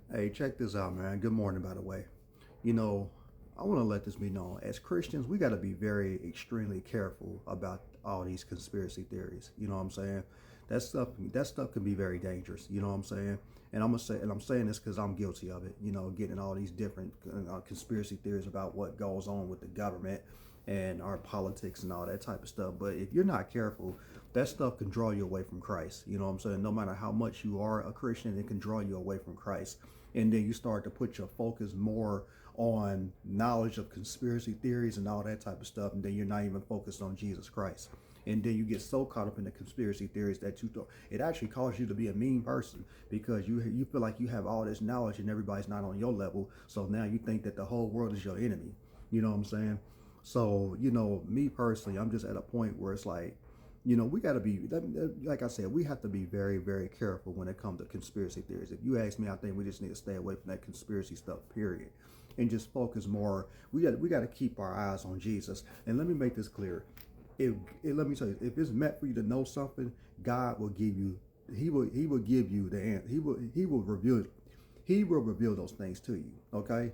Hey, check this out, man. Good morning, by the way. You know, I want to let this be known. As Christians, we got to be very extremely careful about all these conspiracy theories. You know what I'm saying? That stuff can be very dangerous. You know what I'm saying? And I'm saying this because I'm guilty of it. You know, getting all these different conspiracy theories about what goes on with the government and our politics and all that type of stuff. But if you're not careful, that stuff can draw you away from Christ. You know what I'm saying? No matter how much you are a Christian, it can draw you away from Christ. And then you start to put your focus more on knowledge of conspiracy theories and all that type of stuff, and then you're not even focused on Jesus Christ. And then you get so caught up in the conspiracy theories that it actually causes you to be a mean person because you feel like you have all this knowledge and everybody's not on your level. So now you think that the whole world is your enemy. You know what I'm saying? So me personally, I'm just at a point where it's like, we got to be, like I said, we have to be very, very careful when it comes to conspiracy theories. If you ask me, I think we just need to stay away from that conspiracy stuff, period, and just focus more. We got to keep our eyes on Jesus. And let me make this clear. Let me tell you, if it's meant for you to know something, God will give you. He will give you the answer. He will reveal those things to you. Okay.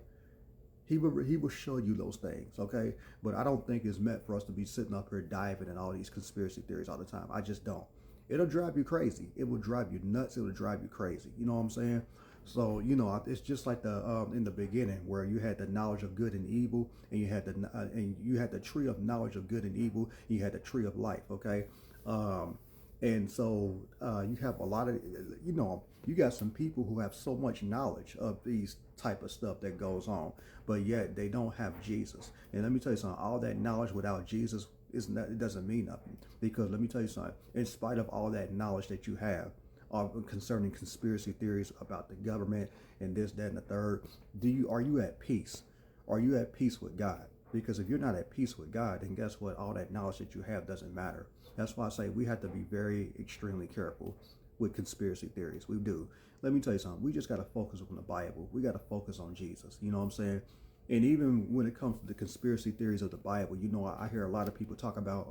He will show you those things, okay? But I don't think it's meant for us to be sitting up here diving in all these conspiracy theories all the time. I just don't. It'll drive you crazy. It will drive you nuts. It will drive you crazy. You know what I'm saying? So it's just like the in the beginning where you had the knowledge of good and evil, and you had the tree of knowledge of good and evil. And you had the tree of life. Okay, um, and so you have a lot of, you got some people who have so much knowledge of these type of stuff that goes on, but yet they don't have Jesus. And let me tell you something, all that knowledge without Jesus is not, it doesn't mean nothing. Because let me tell you something, in spite of all that knowledge that you have concerning conspiracy theories about the government and this, that, and the third, are you at peace? Are you at peace with God? Because if you're not at peace with God, then guess what? All that knowledge that you have doesn't matter. That's why I say we have to be very extremely careful with conspiracy theories. We do. Let me tell you something. We just got to focus on the Bible. We got to focus on Jesus. You know what I'm saying? And even when it comes to the conspiracy theories of the Bible, I hear a lot of people talk about,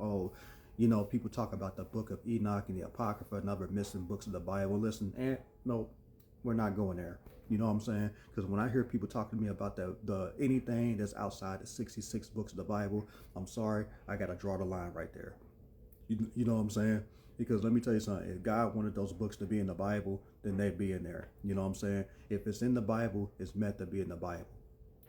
people talk about the book of Enoch and the Apocrypha and other missing books of the Bible. Listen, no, we're not going there. You know what I'm saying? Because when I hear people talking to me about the anything that's outside the 66 books of the Bible, I'm sorry, I got to draw the line right there. You know what I'm saying? Because let me tell you something, if God wanted those books to be in the Bible, then they'd be in there. You know what I'm saying? If it's in the Bible, it's meant to be in the Bible.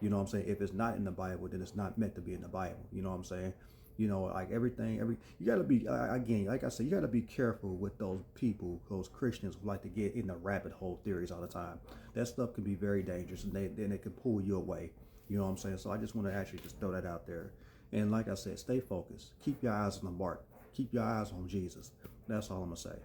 You know what I'm saying? If it's not in the Bible, then it's not meant to be in the Bible. You know what I'm saying? Like you got to be, again, like I said, you got to be careful with those people, those Christians who like to get in the rabbit hole theories all the time. That stuff can be very dangerous, and then it can pull you away. You know what I'm saying? So I just want to actually just throw that out there. And like I said, stay focused. Keep your eyes on the mark. Keep your eyes on Jesus. That's all I'm going to say.